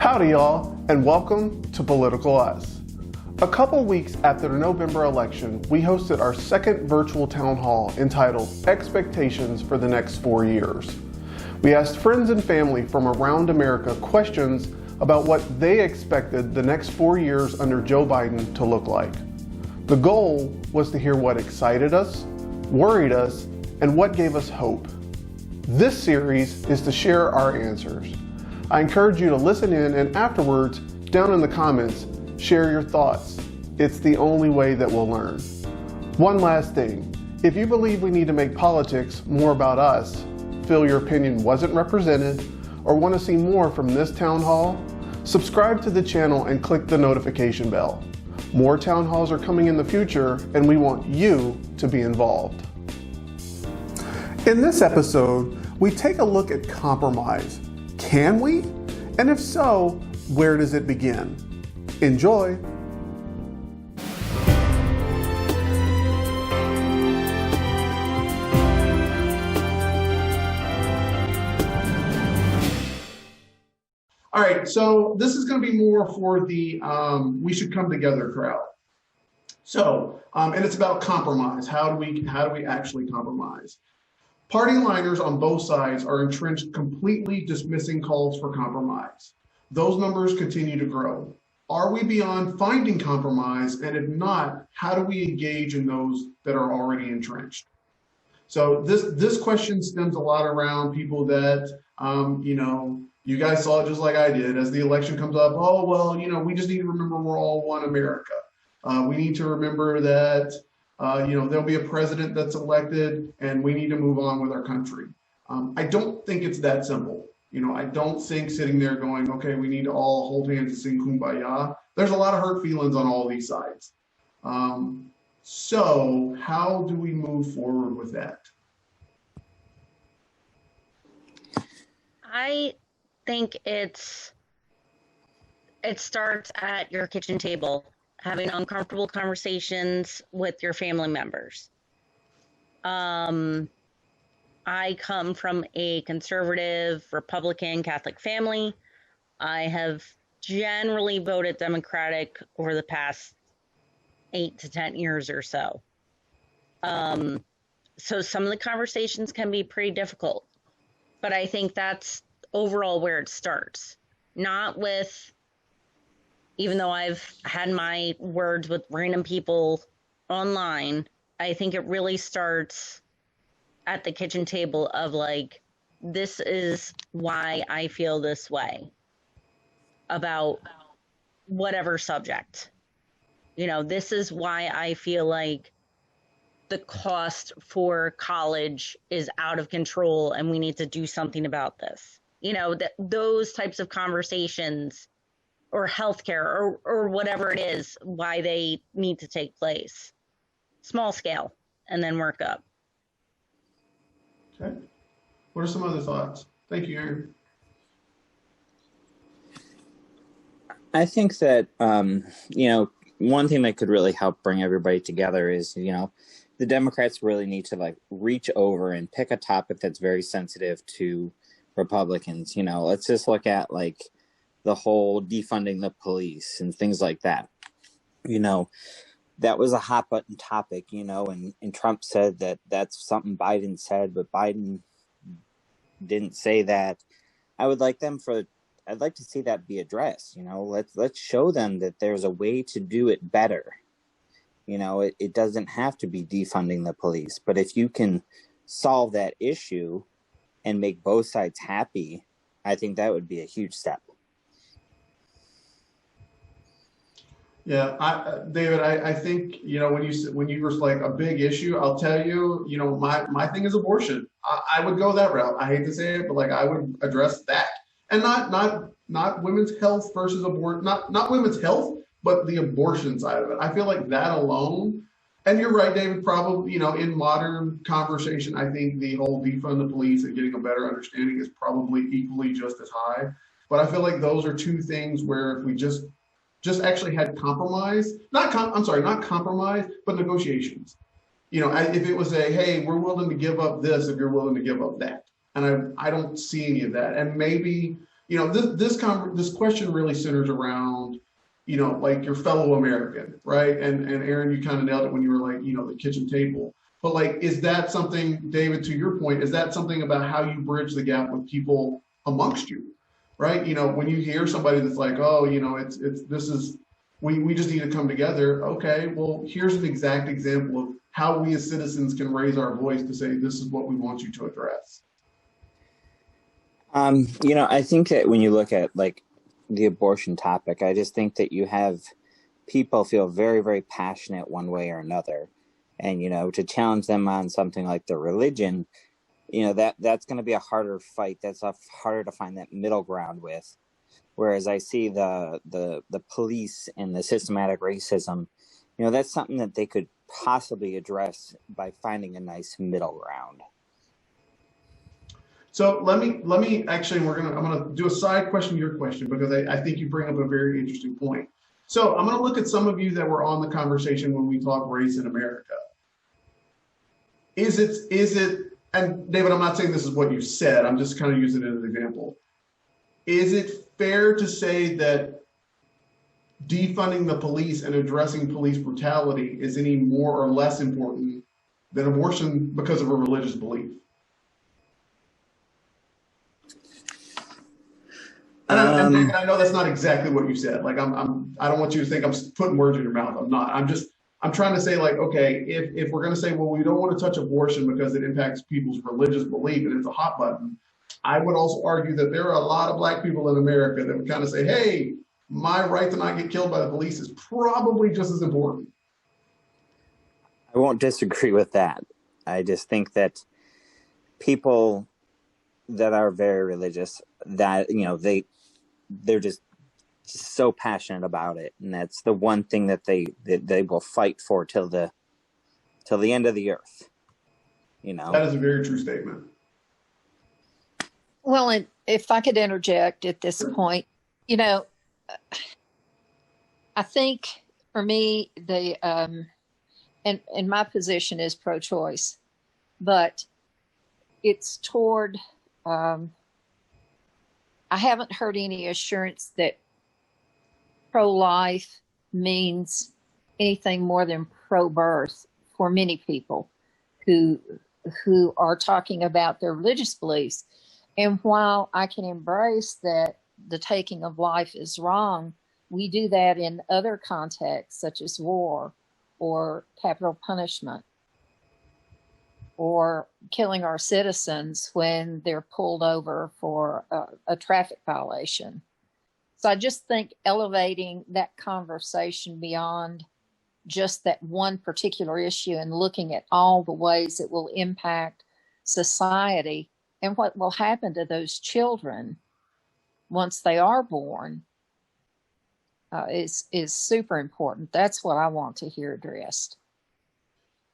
Howdy, y'all, and welcome to Political Us. A couple weeks after the November election, we hosted our second virtual town hall entitled Expectations for the Next 4 Years. We asked friends and family from around America questions about what they expected the next 4 years under Joe Biden to look like. The goal was to hear what excited us, worried us, and what gave us hope. This series is to share our answers. I encourage you to listen in and afterwards, down in the comments, share your thoughts. It's the only way that we'll learn. One last thing, if you believe we need to make politics more about us, feel your opinion wasn't represented, or want to see more from this town hall, subscribe to the channel and click the notification bell. More town halls are coming in the future, and we want you to be involved. In this episode, we take a look at compromise. Can we? And if so, where does it begin? Enjoy. All right, so this is going to be more for the we should come together crowd. So, and it's about compromise. How do we actually compromise? Party liners on both sides are entrenched, completely dismissing calls for compromise. Those numbers continue to grow. Are we beyond finding compromise? And if not, how do we engage in those that are already entrenched? So this question stems a lot around people that, you guys saw it just like I did. As the election comes up, oh, well, we just need to remember we're all one America. We need to remember that there'll be a president that's elected and we need to move on with our country. I don't think it's that simple. I don't think sitting there going, okay, we need to all hold hands and sing Kumbaya. There's a lot of hurt feelings on all these sides. So how do we move forward with that? I think it starts at your kitchen table, having uncomfortable conversations with your family members. I come from a conservative, Republican, Catholic family. I have generally voted Democratic over the past 8 to 10 years or so. So some of the conversations can be pretty difficult, but I think that's overall where it starts. Not with, even though I've had my words with random people online, I think it really starts at the kitchen table of like, this is why I feel this way about whatever subject. This is why I feel like the cost for college is out of control and we need to do something about this. Those types of conversations, or healthcare, or whatever it is, why they need to take place. Small scale, and then work up. Okay. What are some other thoughts? Thank you, Aaron. I think that, one thing that could really help bring everybody together is, the Democrats really need to reach over and pick a topic that's very sensitive to Republicans. Let's just look at the whole defunding the police and things like that. That was a hot button topic, and Trump said that that's something Biden said, but Biden didn't say that. I'd like to see that be addressed. Let's show them that there's a way to do it better. It doesn't have to be defunding the police, but if you can solve that issue and make both sides happy, I think that would be a huge step. Yeah, David, I think, when you were like a big issue, I'll tell you, my thing is abortion. I would go that route. I hate to say it, but I would address that, and not women's health versus abortion, not women's health, but the abortion side of it. I feel like that alone, and you're right, David, probably, in modern conversation, I think the whole defund the police and getting a better understanding is probably equally just as high. But I feel like those are two things where if we just actually had compromise, not compromise, but negotiations. If it was hey, we're willing to give up this if you're willing to give up that. And I don't see any of that. And maybe this question really centers around, like your fellow American, right? And Aaron, you kind of nailed it when you were like, the kitchen table. But like, is that something, David, to your point, is that something about how you bridge the gap with people amongst you, right? When you hear somebody that's like, oh, we just need to come together. Okay, well, here's an exact example of how we as citizens can raise our voice to say, this is what we want you to address. I think that when you look at like the abortion topic, I just think that you have people feel very, very passionate one way or another. And, to challenge them on something like their religion, that's going to be a harder fight. That's harder to find that middle ground with. Whereas I see the police and the systematic racism, that's something that they could possibly address by finding a nice middle ground. So let me actually, I'm gonna do a side question to your question, because I think you bring up a very interesting point. So I'm gonna look at some of you that were on the conversation when we talk race in America. Is it, and David, I'm not saying this is what you said, I'm just kind of using it as an example. Is it fair to say that defunding the police and addressing police brutality is any more or less important than abortion because of a religious belief? And I know that's not exactly what you said. Like I don't want you to think I'm putting words in your mouth. I'm not. I'm trying to say, like, okay, if we're going to say, well, we don't want to touch abortion because it impacts people's religious belief and it's a hot button, I would also argue that there are a lot of Black people in America that would kind of say, hey, my right to not get killed by the police is probably just as important. I won't disagree with that. I just think that people that are very religious, that, they're just so passionate about it, and that's the one thing that they will fight for till the end of the earth. That is a very true statement. Well, and if I could interject at this point, I think for me, and my position is pro-choice, but it's toward, I haven't heard any assurance that pro-life means anything more than pro-birth for many people who are talking about their religious beliefs. And while I can embrace that the taking of life is wrong, we do that in other contexts, such as war or capital punishment, or killing our citizens when they're pulled over for a traffic violation. So I just think elevating that conversation beyond just that one particular issue and looking at all the ways it will impact society and what will happen to those children once they are born is super important. That's what I want to hear addressed.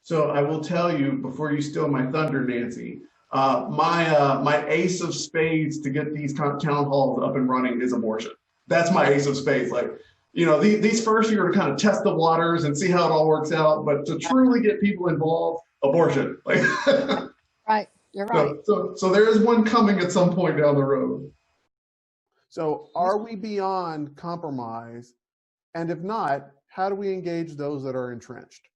So I will tell you, before you steal my thunder, Nancy, my ace of spades to get these town halls up and running is abortion. That's my ace of spades. Like, these first year to kind of test the waters and see how it all works out, but to truly get people involved, abortion. Like, right, you're right. So there is one coming at some point down the road. So are we beyond compromise? And if not, how do we engage those that are entrenched?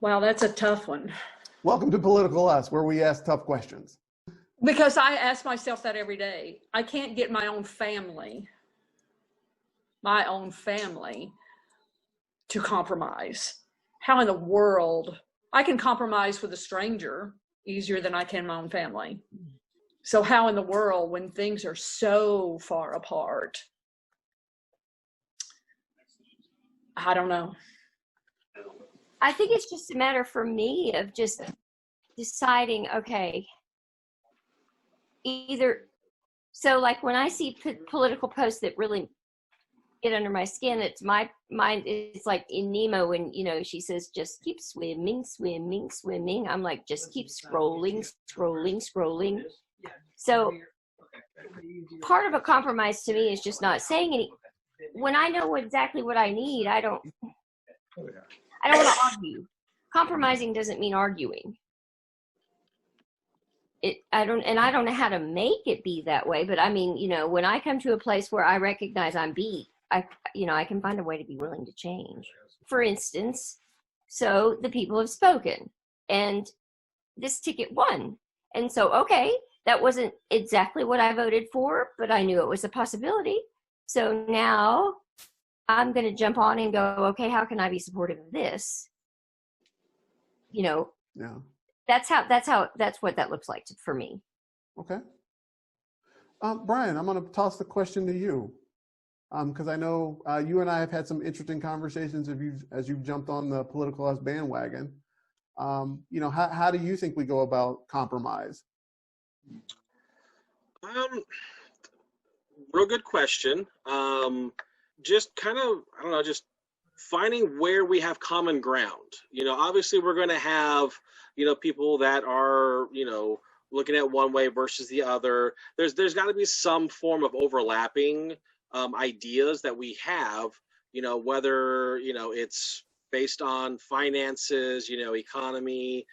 Wow, that's a tough one. Welcome to Political Us, where we ask tough questions. Because I ask myself that every day. I can't get my own family to compromise. How in the world? I can compromise with a stranger easier than I can my own family. So how in the world, when things are so far apart? I don't know. I think it's just a matter for me of just deciding, okay, so like when I see political posts that really get under my skin, it's my mind, it's like in Nemo when, she says, just keep swimming, swimming, swimming. I'm like, just keep scrolling, scrolling, scrolling. So part of a compromise to me is just not saying any, when I know exactly what I need, I don't want to argue. Compromising doesn't mean arguing. I don't know how to make it be that way, but I mean, when I come to a place where I recognize I'm beat, I can find a way to be willing to change. For instance, so the people have spoken and this ticket won. And so, okay, that wasn't exactly what I voted for, but I knew it was a possibility. So now I'm going to jump on and go, okay, how can I be supportive of this? Yeah. That's what that looks like for me. Okay. Brian, I'm going to toss the question to you. Because I know you and I have had some interesting conversations as you've jumped on the Political Us bandwagon. How do you think we go about compromise? Real good question. Just kind of, I don't know, just finding where we have common ground. Obviously we're going to have, people that are, looking at one way versus the other. There's got to be some form of overlapping ideas that we have, whether, it's based on finances, economy,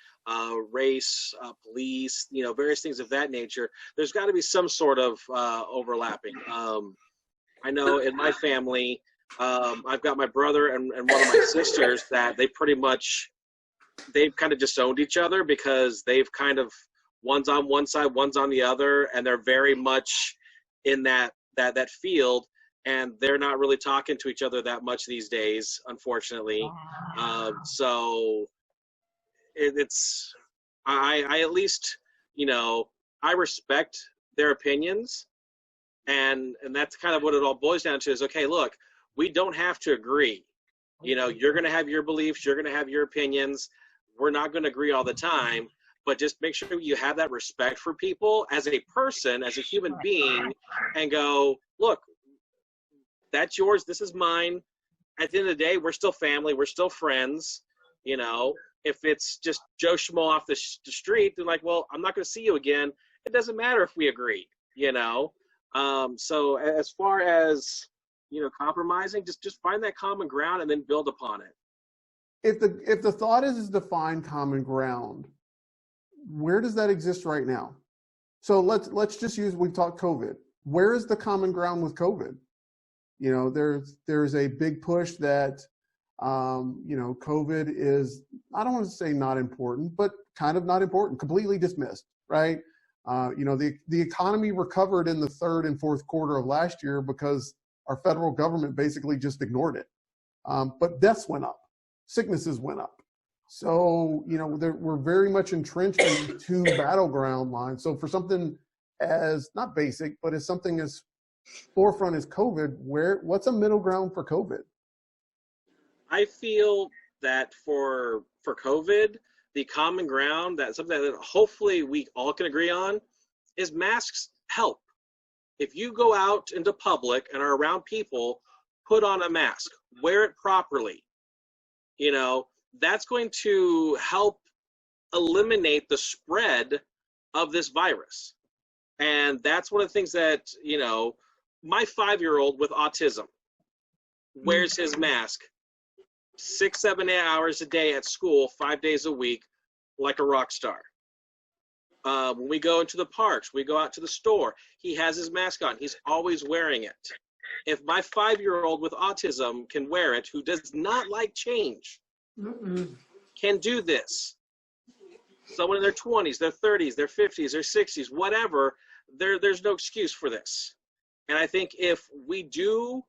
race, police, various things of that nature. There's got to be some sort of overlapping. I know in my family, I've got my brother and one of my sisters that they've kind of disowned each other because they've kind of, one's on one side, one's on the other, and they're very much in that field, and they're not really talking to each other that much these days, unfortunately. So it's I at least, I respect their opinions, and that's kind of what it all boils down to is, okay, look, we don't have to agree. You're going to have your beliefs, you're going to have your opinions. We're not going to agree all the time, but just make sure you have that respect for people as a person, as a human being, and go, look, that's yours, this is mine. At the end of the day, we're still family, we're still friends. If it's just Joe Schmo off the street, they're like, well, I'm not going to see you again. It doesn't matter if we agree, So as far as, compromising, just find that common ground and then build upon it. If the thought is to find common ground, where does that exist right now? So let's just use, we've talked COVID. Where is the common ground with COVID? There's a big push that, COVID is, I don't want to say not important, but kind of not important, completely dismissed, right? The economy recovered in the third and fourth quarter of last year because our federal government basically just ignored it. But deaths went up, sicknesses went up. So, we're very much entrenched in two battleground lines. So for something as not basic, but as something as forefront as COVID, what's a middle ground for COVID? I feel that for COVID, the common ground, that something that hopefully we all can agree on, is masks help. If you go out into public and are around people, put on a mask, wear it properly. That's going to help eliminate the spread of this virus. And that's one of the things that, my 5-year-old with autism wears his mask 6, 7, 8 hours a day at school, 5 days a week, like a rock star. When we go into the parks, we go out to the store, he has his mask on. He's always wearing it. If my 5-year-old with autism can wear it, who does not like change, can do this, someone in their 20s, their 30s, their 50s, their 60s, whatever, there's no excuse for this. And I think if we do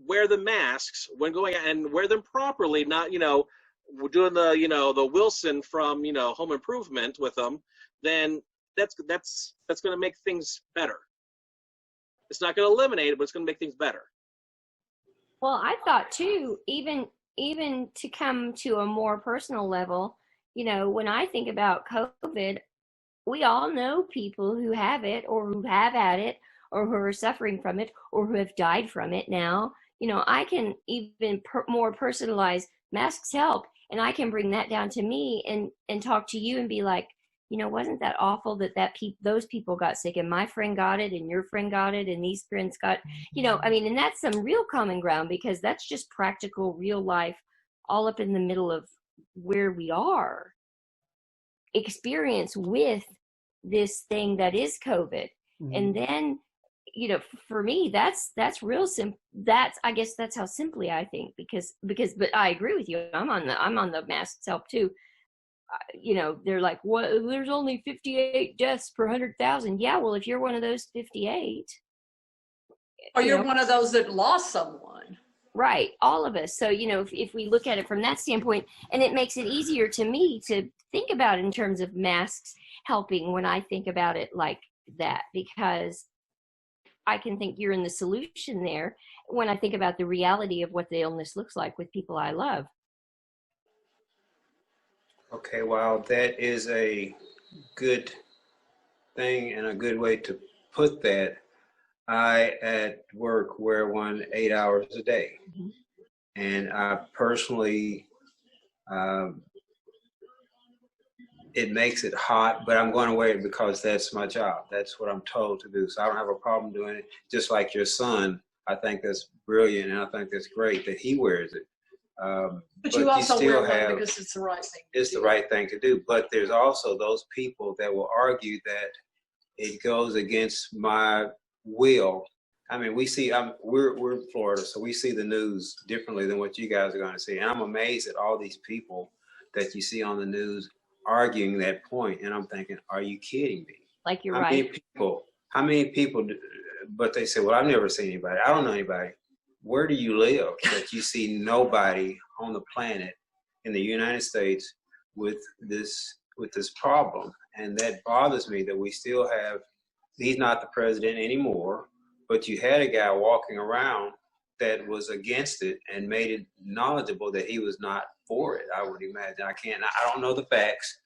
wear the masks when going out and wear them properly, not, we're doing the, the Wilson from, Home Improvement with them, then that's going to make things better. It's not going to eliminate it, but it's going to make things better. Well, I thought too, even to come to a more personal level, when I think about COVID, we all know people who have it or who have had it or who are suffering from it or who have died from it now. I can even more personalize masks help, and I can bring that down to me and talk to you and be like, wasn't that awful that those people got sick and my friend got it and your friend got it and these friends got, and that's some real common ground, because that's just practical, real life, all up in the middle of where we are, experience with this thing that is COVID. And then, you know, for me, that's real simple. I guess that's how simply I think, because, but I agree with you. I'm on the mask itself too. You know, they're like, what? There's only 58 deaths per 100,000. Yeah, well, if you're one of those 58, or you're one of those that lost someone, right? All of us. So, you know, if we look at it from that standpoint, and it makes it easier to me to think about it in terms of masks helping when I think about it like that, because I can think you're in the solution there when I think about the reality of what the illness looks like with people I love. Okay, well, that is a good thing and a good way to put that. I at work wear one 8 hours a day, and I personally, it makes it hot, but I'm going to wear it because that's my job. That's what I'm told to do. So I don't have a problem doing it. Just like your son, I think that's brilliant, and I think that's great that he wears it. but you also wear one because it's the right thing. It's the right thing to do. But there's also those people that will argue that it goes against my will. I mean, we see, we're in Florida, so we see the news differently than what you guys are going to see. And I'm amazed at all these people that you see on the news arguing that point. And I'm thinking, are you kidding me? Like, you're right. How many people, but they say, well, I've never seen anybody. I don't know anybody. Where do you live that you see nobody on the planet in the United States with this problem? And that bothers me that we still have, he's not the president anymore, but you had a guy walking around that was against it and made it knowledgeable that he was not for it. I would imagine. I don't know the facts,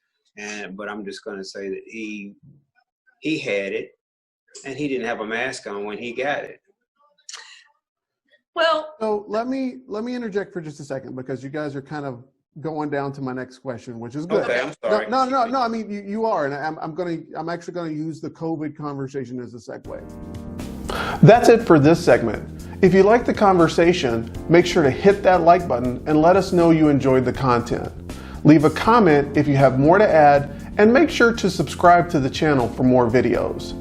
but I'm just going to say that he had it and he didn't have a mask on when he got it. Well, so let me interject for just a second, because you guys are kind of going down to my next question, which is good. Okay, I'm sorry. No. I mean, you are, and I'm actually going to use the COVID conversation as a segue. That's it for this segment. If you like the conversation, make sure to hit that like button and let us know you enjoyed the content. Leave a comment if you have more to add, and make sure to subscribe to the channel for more videos.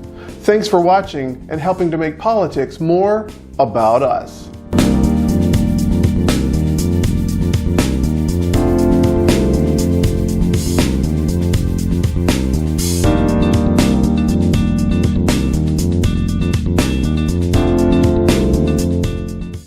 Thanks for watching and helping to make politics more about us.